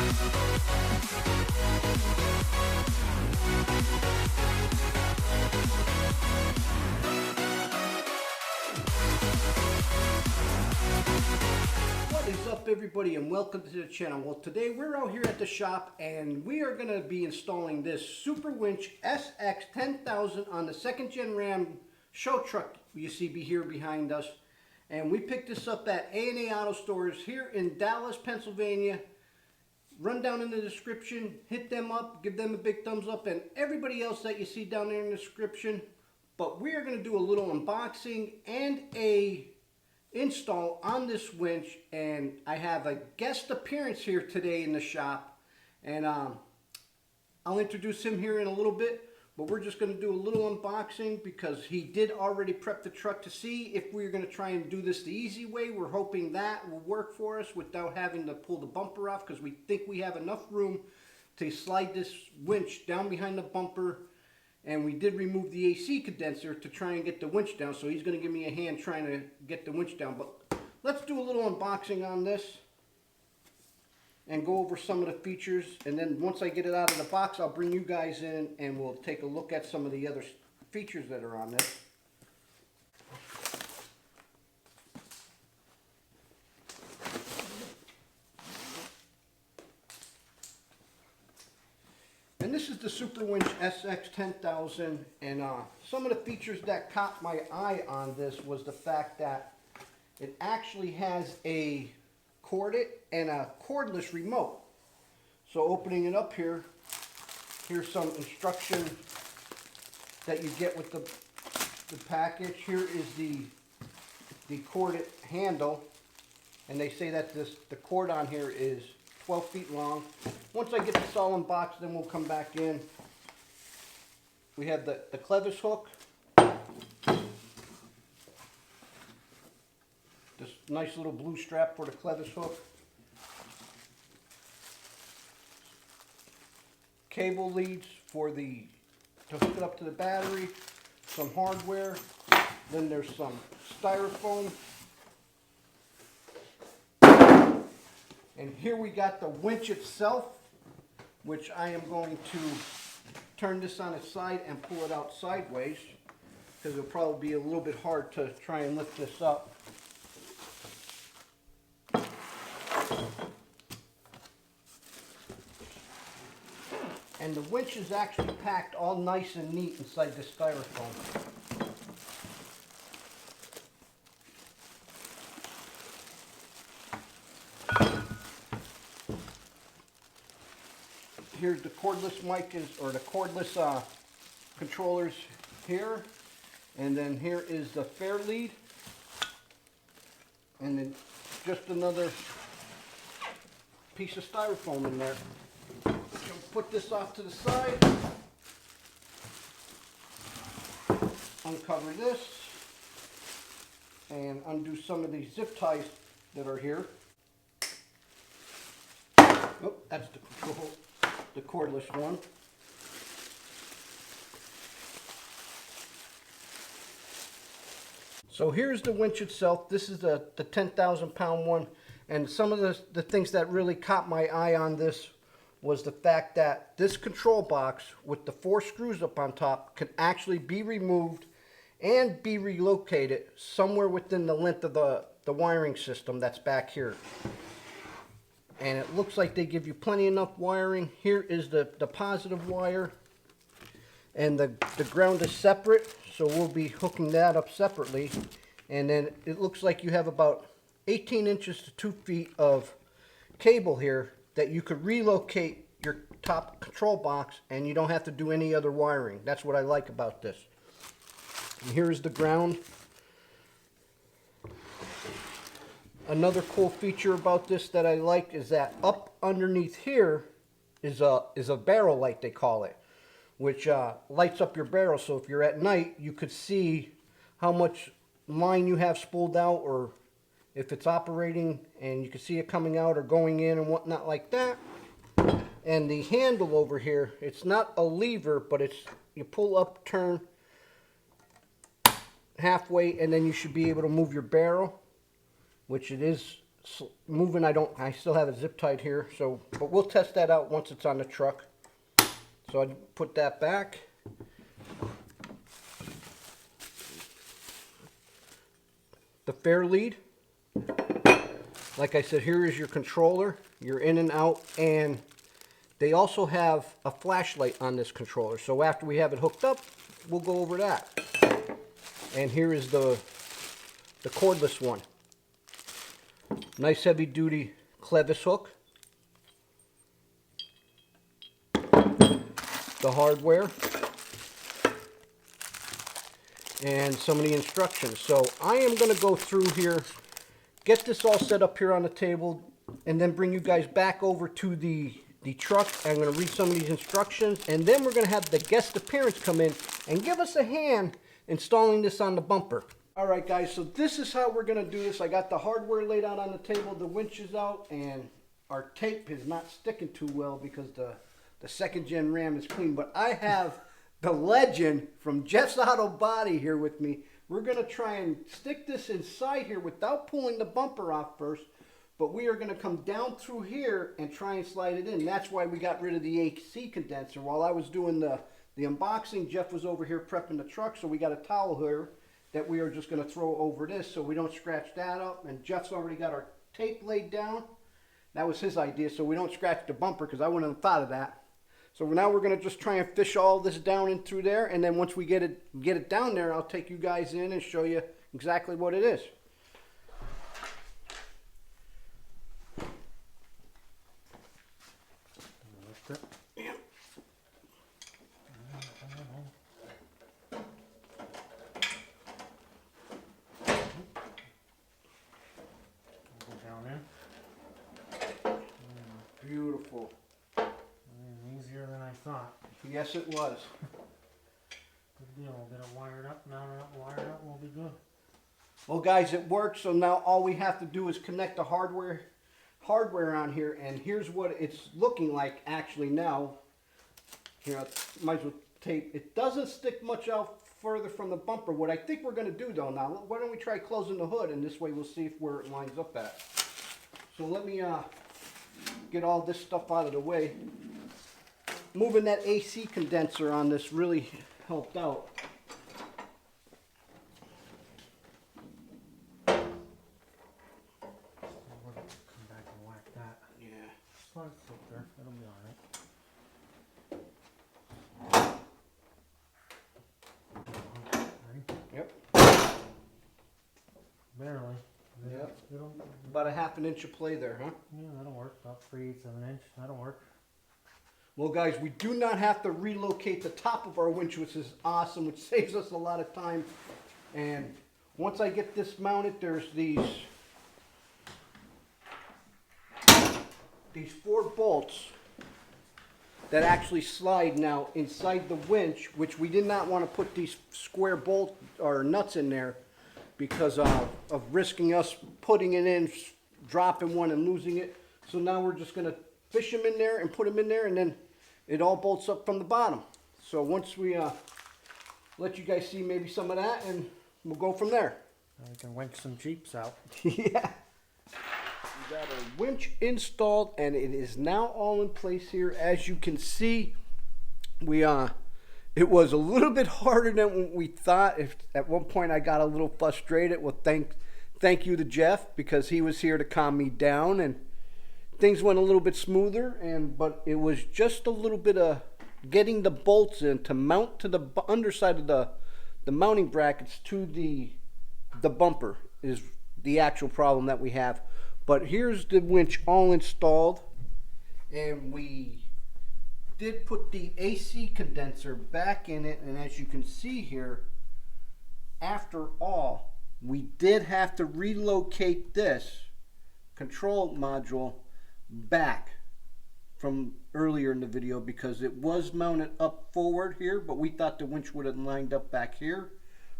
What is up, everybody, and welcome to the channel. Well, today we're out here at the shop and we are going to be installing this Superwinch SX10000 on the 2nd Gen Ram show truck you see here behind us. And we picked this up at A&A Auto Stores here in Dallas, Pennsylvania. Run down in the description, hit them up, give them a big thumbs up, and everybody else that you see down there in the description. But we are going to do a little unboxing and a install on this winch, and I have a guest appearance here today in the shop, and I'll introduce him here in a little bit, but we're just going to do a little unboxing because he did already prep the truck to see if we're going to try and do this the easy way. We're hoping that will work for us without having to pull the bumper off, because we think we have enough room to slide this winch down behind the bumper. And we did remove the AC condenser to try and get the winch down, so he's going to give me a hand trying to get the winch down. But let's do a little unboxing on this and go over some of the features. And then once I get it out of the box, I'll bring you guys in and we'll take a look at some of the other features that are on this. And this is the Superwinch SX10000, and some of the features that caught my eye on this was the fact that it actually has a corded and a cordless remote. So opening it up here, here's some instruction that you get with the package. Here is the corded handle, and they say that the cord on here is 12 feet long. Once I get this all unboxed, then we'll come back in. We have the clevis hook. This nice little blue strap for the clevis hook. Cable leads for to hook it up to the battery. Some hardware. Then there's some styrofoam. And here we got the winch itself, which I am going to turn this on its side and pull it out sideways, because it'll probably be a little bit hard to try and lift this up. And the winch is actually packed all nice and neat inside the styrofoam. Here's the cordless mic, or the cordless controllers here, and then here is the fair lead, and then just another piece of styrofoam in there. So put this off to the side, uncover this, and undo some of these zip ties that are here. Oh, that's the control. The cordless one. So here's the winch itself. This is the 10,000 pound one, and some of the things that really caught my eye on this was the fact that this control box with the 4 screws up on top can actually be removed and be relocated somewhere within the length of the wiring system that's back here. And it looks like they give you plenty enough wiring. Here is the positive wire, and the ground is separate, so we'll be hooking that up separately. And then it looks like you have about 18 inches to 2 feet of cable here that you could relocate your top control box, and you don't have to do any other wiring. That's what I like about this. And here's the ground. Another cool feature about this that I like is that up underneath here is a barrel light, they call it, which lights up your barrel. So if you're at night, you could see how much line you have spooled out, or if it's operating, and you can see it coming out or going in and whatnot like that. And the handle over here, it's not a lever, but it's, you pull up, turn halfway, and then you should be able to move your barrel, which it is moving. I still have it zip tied here, so, but we'll test that out once it's on the truck. So I put that back. The fair lead. Like I said, here is your controller, your in and out, and they also have a flashlight on this controller. So after we have it hooked up, we'll go over that. And here is the cordless one. Nice heavy duty clevis hook. The hardware. And some of the instructions. So I am going to go through here, get this all set up here on the table, and then bring you guys back over to the truck. I'm going to read some of these instructions, and then we're going to have the guest appearance come in and give us a hand installing this on the bumper. Alright guys, so this is how we're going to do this. I got the hardware laid out on the table, the winch is out, and our tape is not sticking too well because the second gen Ram is clean, but I have the legend from Jeff's Auto Body here with me. We're going to try and stick this inside here without pulling the bumper off first, but we are going to come down through here and try and slide it in. That's why we got rid of the AC condenser. While I was doing the unboxing, Jeff was over here prepping the truck, so we got a towel here that we are just going to throw over this so we don't scratch that up. And Jeff's already got our tape laid down. That was his idea, so we don't scratch the bumper, because I wouldn't have thought of that. So now we're going to just try and fish all this down in through there, and then once we get it down there, I'll take you guys in and show you exactly what it is. Yeah. Down there. Beautiful. Easier than I thought. Yes, it was. Good deal. We'll get it wired up, mounted up, wired up. We'll be good. Well, guys, it works. So now all we have to do is connect the hardware on here, and here's what it's looking like actually now. Here, I might as well tape. It doesn't stick much out further from the bumper. What I think we're going to do though now, why don't we try closing the hood, and this way we'll see where it lines up at. So let me get all this stuff out of the way. Moving that AC condenser on this really helped out. We'll come back and whack that. Yeah. Just let it sit there. It'll be alright. Ready? Yep. Barely. Yep. It'll, About a ½ inch of play there, huh? yeah, that'll work. About 3/8 of an inch. That'll work. Well, guys, we do not have to relocate the top of our winch, which is awesome, which saves us a lot of time. And once I get this mounted, there's these 4 bolts that actually slide now inside the winch, which we did not want to put these square bolt or nuts in there because of risking us putting it in, dropping one and losing it. So now we're just going to fish them in there and put them in there, and then it all bolts up from the bottom. So once we let you guys see maybe some of that, and we'll go from there. We can winch some Jeeps out. Yeah. We got a winch installed, and it is now all in place here. As you can see, it was a little bit harder than what we thought. At one point I got a little frustrated. Well, thank you to Jeff, because he was here to calm me down, and things went a little bit smoother. But it was just a little bit of getting the bolts in to mount to the underside of the mounting brackets to the bumper is the actual problem that we have. But here's the winch all installed, and we did put the AC condenser back in it, and as you can see here, after all, we did have to relocate this control module back from earlier in the video because it was mounted up forward here, but we thought the winch would have lined up back here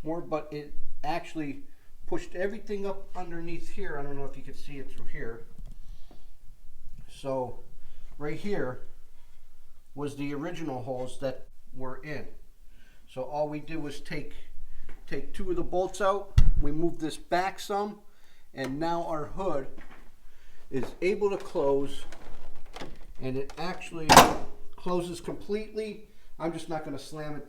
more, but it actually pushed everything up underneath here. I don't know if you can see it through here. So right here was the original holes that were in. So all we did was take 2 of the bolts out, we moved this back some, and now our hood is able to close, and it actually closes completely. I'm just not going to slam it,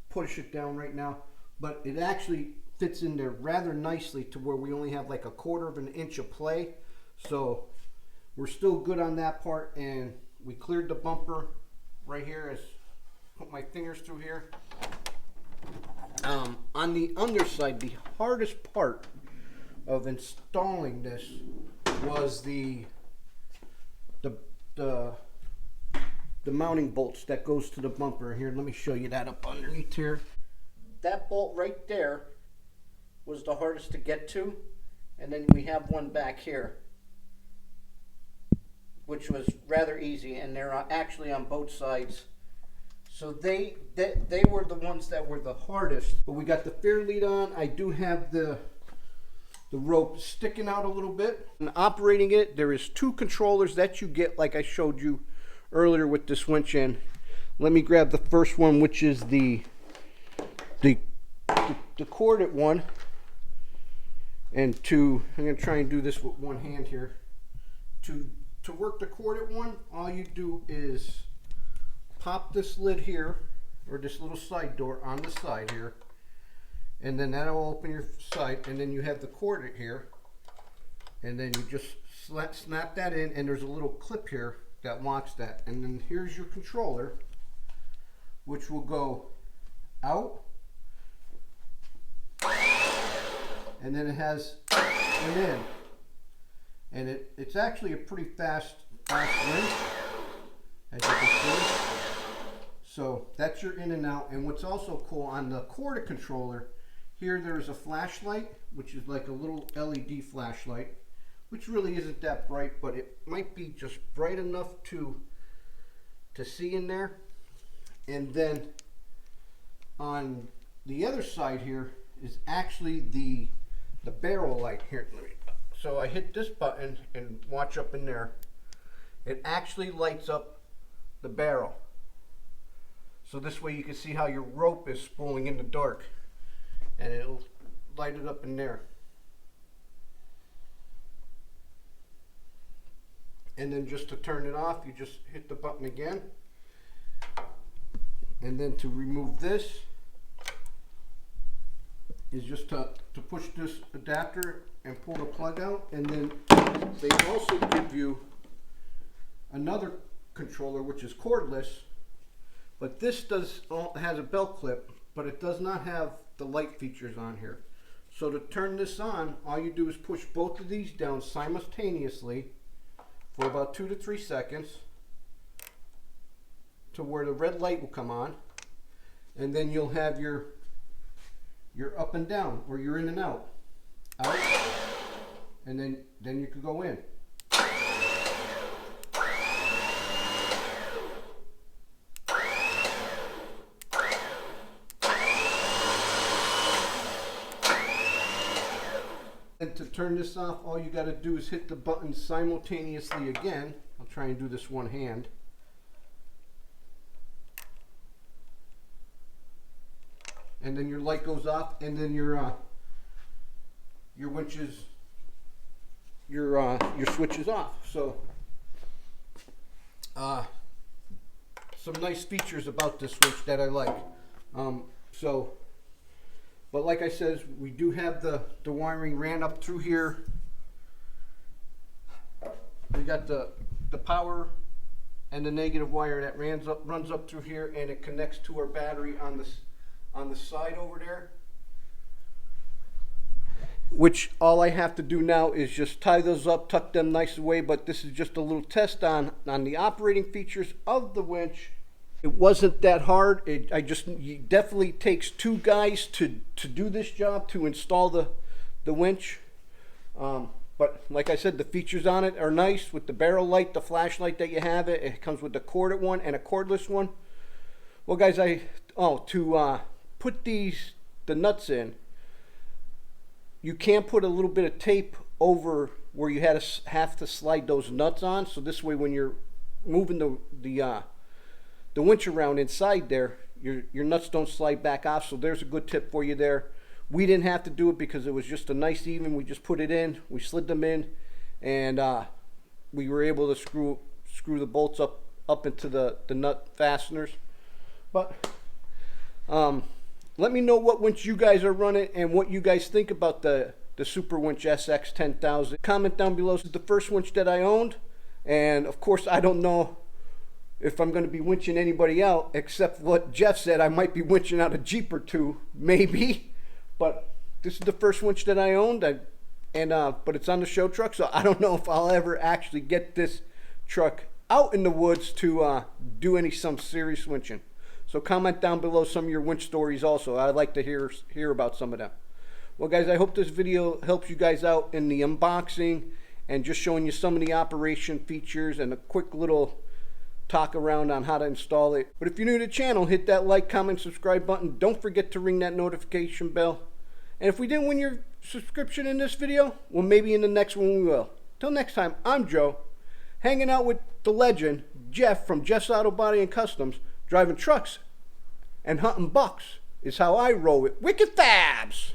push it down right now, but it actually fits in there rather nicely to where we only have like a 1/4 of an inch of play. So we're still good on that part, and we cleared the bumper right here. As put my fingers through here. On the underside, the hardest part of installing this was the mounting bolts that goes to the bumper. Here, let me show you that up underneath here. That bolt right there was the hardest to get to, and then we have one back here, which was rather easy, and they're actually on both sides. So they were the ones that were the hardest. But we got the fair lead on. I do have the rope sticking out a little bit. And operating it, there is 2 controllers that you get, like I showed you earlier with this winch. And let me grab the first one, which is the corded one. And I'm going to try and do this with one hand here. To work the corded one, all you do is pop this lid here, or this little side door on the side here, and then that'll open your side, and then you have the corded here, and then you just snap that in, and there's a little clip here that locks that, and then here's your controller, which will go out, and then it has an in, and it's actually a pretty fast winch, as you can see. So that's your in and out. And what's also cool, on the corded controller, here there's a flashlight, which is like a little LED flashlight, which really isn't that bright, but it might be just bright enough to see in there. And then on the other side here is actually the barrel light here. So I hit this button and watch up in there. It actually lights up the barrel. So this way you can see how your rope is spooling in the dark, and it'll light it up in there. And then just to turn it off, you just hit the button again. And then to remove this is just to push this adapter and pull the plug out. And then they also give you another controller, which is cordless, but this has a belt clip, but it does not have the light features on here. So to turn this on, all you do is push both of these down simultaneously for about 2 to 3 seconds to where the red light will come on, and then you'll have your up and down, or your in and out, and then you can go in. And to turn this off, all you got to do is hit the button simultaneously again. I'll try and do this one hand. And then your light goes off, and then your winch is your switch is off. So some nice features about this switch that I like. But like I said, we do have the wiring ran up through here. We got the power and the negative wire that runs up through here, and it connects to our battery on the side over there. Which all I have to do now is just tie those up, tuck them nice away. But this is just a little test on the operating features of the winch. It wasn't that hard. It definitely takes 2 guys to do this job, to install the winch. But like I said, the features on it are nice, with the barrel light, the flashlight that you have. It comes with the corded one and a cordless one. Well, guys, to put the nuts in, you can put a little bit of tape over where you have to slide those nuts on. So this way, when you're moving the winch around inside there, your nuts don't slide back off. So there's a good tip for you there. We didn't have to do it because it was just a nice even. We just put it in, we slid them in, and we were able to screw the bolts up into the nut fasteners. But let me know what winch you guys are running and what you guys think about the Superwinch SX 10,000. Comment down below. This is the first winch that I owned, and of course I don't know if I'm going to be winching anybody out, except what Jeff said. I might be winching out a Jeep or two, maybe. But this is the first winch that I owned, but it's on the show truck, so I don't know if I'll ever actually get this truck out in the woods to do some serious winching. So comment down below some of your winch stories also. I'd like to hear about some of them. Well, guys, I hope this video helps you guys out in the unboxing and just showing you some of the operation features and a quick little talk around on how to install it. But if you're new to the channel, hit that like, comment, subscribe button. Don't forget to ring that notification bell. And if we didn't win your subscription in this video, well, maybe in the next one we will. Till next time, I'm Joe, hanging out with the legend, Jeff from Jeff's Auto Body and Customs, driving trucks and hunting bucks is how I roll it. Wicked Fabz!